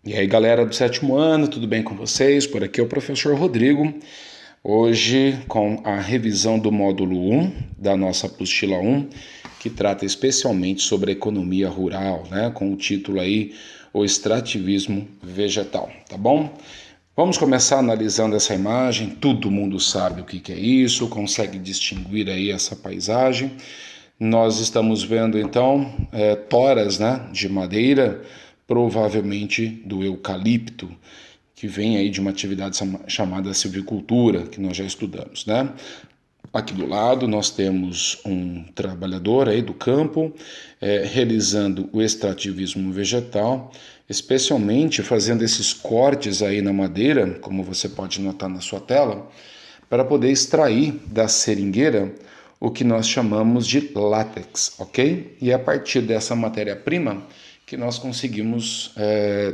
E aí, galera do sétimo ano, tudo bem com vocês? Por aqui é o professor Rodrigo. Hoje, com a revisão do módulo 1 da nossa apostila 1, que trata especialmente sobre a economia rural, né? Com o título aí, O Extrativismo Vegetal, tá bom? Vamos começar analisando essa imagem. Todo mundo sabe o que é isso, consegue distinguir aí essa paisagem. Nós estamos vendo então toras, né, de madeira, provavelmente do eucalipto, que vem aí de uma atividade chamada silvicultura, que nós já estudamos, né? Aqui do lado nós temos um trabalhador aí do campo realizando o extrativismo vegetal, especialmente fazendo esses cortes aí na madeira, como você pode notar na sua tela, para poder extrair da seringueira o que nós chamamos de látex, ok? E é a partir dessa matéria-prima que nós conseguimos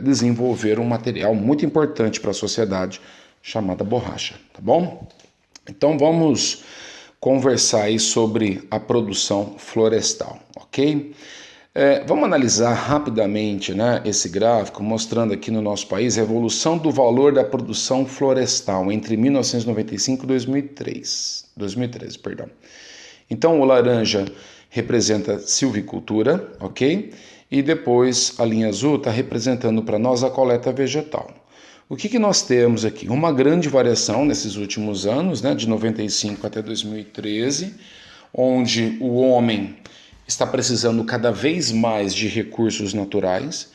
desenvolver um material muito importante para a sociedade chamada borracha, tá bom? Então vamos conversar aí sobre a produção florestal, ok? Vamos analisar rapidamente, né, esse gráfico, mostrando aqui no nosso país a evolução do valor da produção florestal entre 1995 e 2013, perdão. Então o laranja representa silvicultura, ok? E depois a linha azul está representando para nós a coleta vegetal. O que nós temos aqui? Uma grande variação nesses últimos anos, né, de 95 até 2013, onde o homem está precisando cada vez mais de recursos naturais,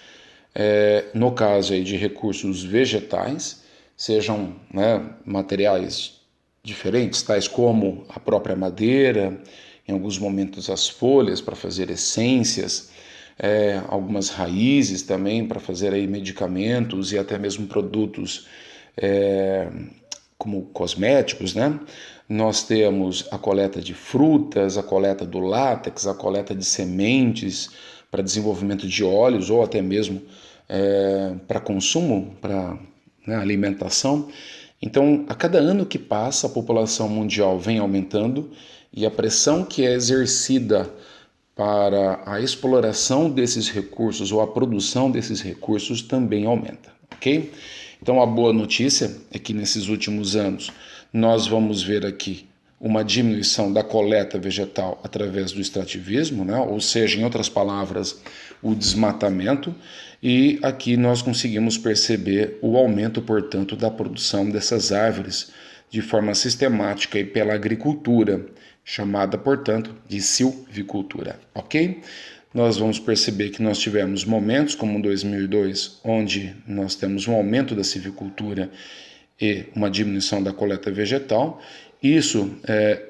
no caso aí de recursos vegetais, sejam, né, materiais diferentes, tais como a própria madeira, em alguns momentos as folhas para fazer essências, algumas raízes também para fazer aí medicamentos e até mesmo produtos como cosméticos, né? Nós temos a coleta de frutas, a coleta do látex, a coleta de sementes para desenvolvimento de óleos ou até mesmo para consumo, para, né, alimentação. Então, a cada ano que passa, a população mundial vem aumentando e a pressão que é exercida para a exploração desses recursos ou a produção desses recursos também aumenta, ok? Então a boa notícia é que nesses últimos anos nós vamos ver aqui uma diminuição da coleta vegetal através do extrativismo, né? Ou seja, em outras palavras, o desmatamento, e aqui nós conseguimos perceber o aumento, portanto, da produção dessas árvores de forma sistemática e pela agricultura, chamada, portanto, de silvicultura, ok? Nós vamos perceber que nós tivemos momentos, como 2002, onde nós temos um aumento da silvicultura e uma diminuição da coleta vegetal. Isso,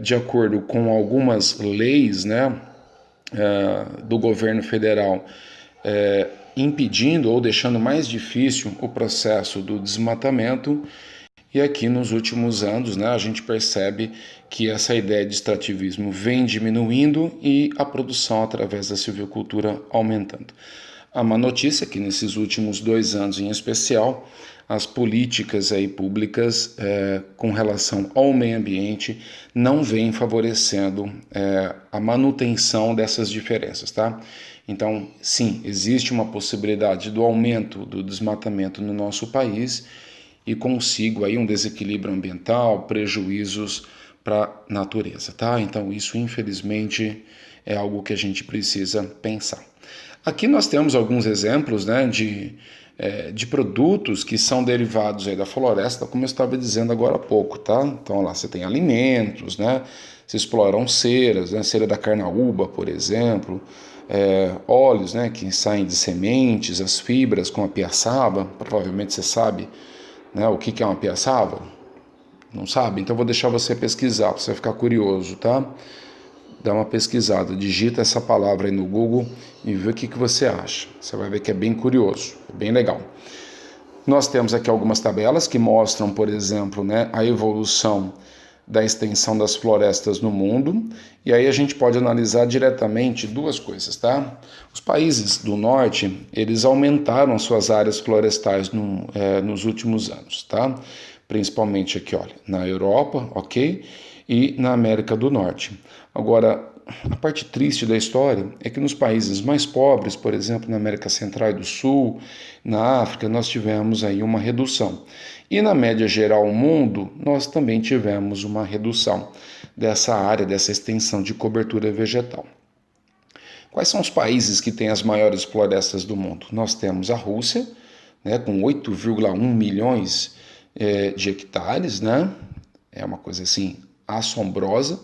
de acordo com algumas leis, né, do governo federal, impedindo ou deixando mais difícil o processo do desmatamento. E aqui nos últimos anos, né, a gente percebe que essa ideia de extrativismo vem diminuindo e a produção através da silvicultura aumentando. A má notícia é que nesses últimos 2 anos em especial, as políticas aí públicas com relação ao meio ambiente não vêm favorecendo a manutenção dessas diferenças, tá? Então, sim, existe uma possibilidade do aumento do desmatamento no nosso país e consigo aí um desequilíbrio ambiental, prejuízos para a natureza, tá? Então isso infelizmente é algo que a gente precisa pensar. Aqui nós temos alguns exemplos, né, de produtos que são derivados aí da floresta, como eu estava dizendo agora há pouco, tá? Então lá você tem alimentos, né? Se exploram ceras, né? Cera da carnaúba, por exemplo, óleos, né, que saem de sementes, as fibras com a piaçaba, provavelmente você sabe, né, o que é uma piaçava? Não sabe? Então vou deixar você pesquisar, para você ficar curioso, tá? Dá uma pesquisada, digita essa palavra aí no Google e vê o que você acha. Você vai ver que é bem curioso, é bem legal. Nós temos aqui algumas tabelas que mostram, por exemplo, né, a evolução da extensão das florestas no mundo, e aí a gente pode analisar diretamente duas coisas, tá? Os países do norte, eles aumentaram suas áreas florestais nos últimos anos, tá? Principalmente aqui, olha, na Europa, ok? E na América do Norte. Agora, a parte triste da história é que nos países mais pobres, por exemplo, na América Central e do Sul, na África, nós tivemos aí uma redução. E na média geral do mundo, nós também tivemos uma redução dessa área, dessa extensão de cobertura vegetal. Quais são os países que têm as maiores florestas do mundo? Nós temos a Rússia, né, com 8,1 milhões de hectares, né? É uma coisa assim assombrosa.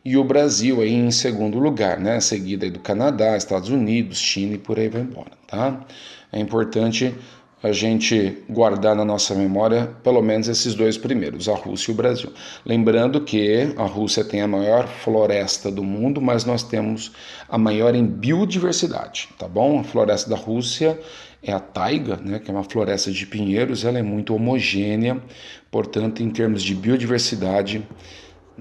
E o Brasil aí em segundo lugar, né? Seguida aí do Canadá, Estados Unidos, China e por aí vai embora, tá? É importante a gente guardar na nossa memória pelo menos esses dois primeiros, a Rússia e o Brasil. Lembrando que a Rússia tem a maior floresta do mundo, mas nós temos a maior em biodiversidade, tá bom? A floresta da Rússia é a taiga, né, que é uma floresta de pinheiros, ela é muito homogênea, portanto, em termos de biodiversidade,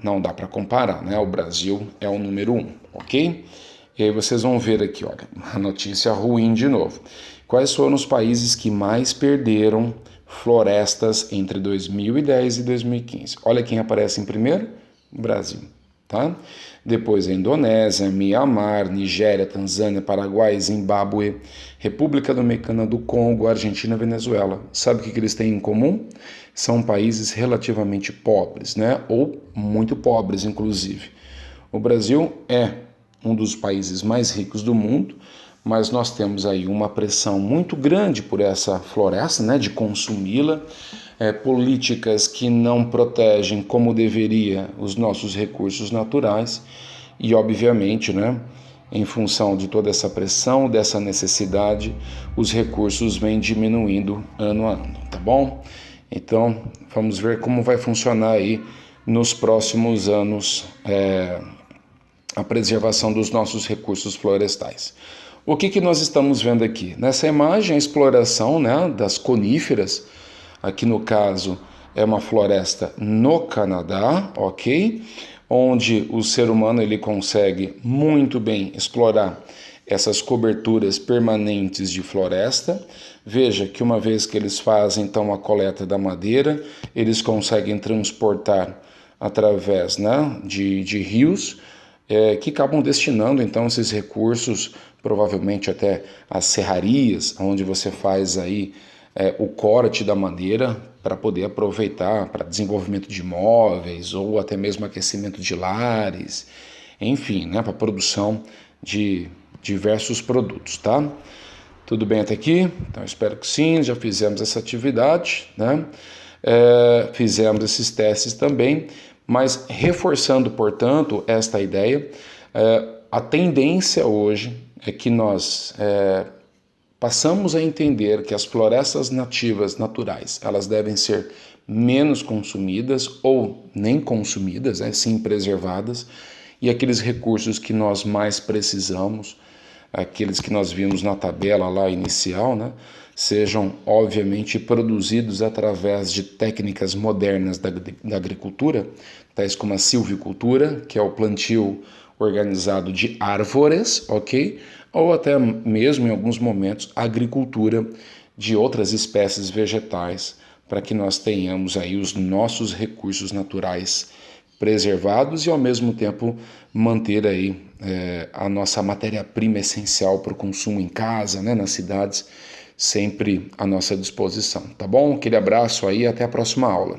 não dá para comparar, né? O Brasil é o número 1, ok? E aí vocês vão ver aqui, olha, a notícia ruim de novo. Quais foram os países que mais perderam florestas entre 2010 e 2015? Olha quem aparece em primeiro, Brasil, tá? Depois a Indonésia, Mianmar, Nigéria, Tanzânia, Paraguai, Zimbábue, República Dominicana do Congo, Argentina, Venezuela. Sabe o que eles têm em comum? São países relativamente pobres, né? Ou muito pobres, inclusive. O Brasil é um dos países mais ricos do mundo, mas nós temos aí uma pressão muito grande por essa floresta, né, de consumi-la, políticas que não protegem como deveria os nossos recursos naturais e, obviamente, né, em função de toda essa pressão, dessa necessidade, os recursos vêm diminuindo ano a ano, tá bom? Então, vamos ver como vai funcionar aí nos próximos anos a preservação dos nossos recursos florestais. O que nós estamos vendo aqui? Nessa imagem, a exploração, né, das coníferas, aqui no caso é uma floresta no Canadá, ok? Onde o ser humano ele consegue muito bem explorar essas coberturas permanentes de floresta. Veja que uma vez que eles fazem então a coleta da madeira, eles conseguem transportar através, né, de rios, que acabam destinando então esses recursos provavelmente até às serrarias, onde você faz aí o corte da madeira para poder aproveitar para desenvolvimento de imóveis ou até mesmo aquecimento de lares, enfim, né, para produção de diversos produtos, tá? Tudo bem até aqui? Então espero que sim, já fizemos essa atividade, né? Fizemos esses testes também, mas reforçando, portanto, esta ideia, a tendência hoje é que nós passamos a entender que as florestas nativas naturais, elas devem ser menos consumidas ou nem consumidas, né, sim preservadas, e aqueles recursos que nós mais precisamos, aqueles que nós vimos na tabela lá inicial, né, sejam obviamente produzidos através de técnicas modernas da agricultura, tais como a silvicultura, que é o plantio organizado de árvores, ok? Ou até mesmo, em alguns momentos, a agricultura de outras espécies vegetais, para que nós tenhamos aí os nossos recursos naturais preservados e, ao mesmo tempo, manter aí a nossa matéria-prima essencial para o consumo em casa, né, nas cidades, sempre à nossa disposição, tá bom? Aquele abraço aí, até a próxima aula.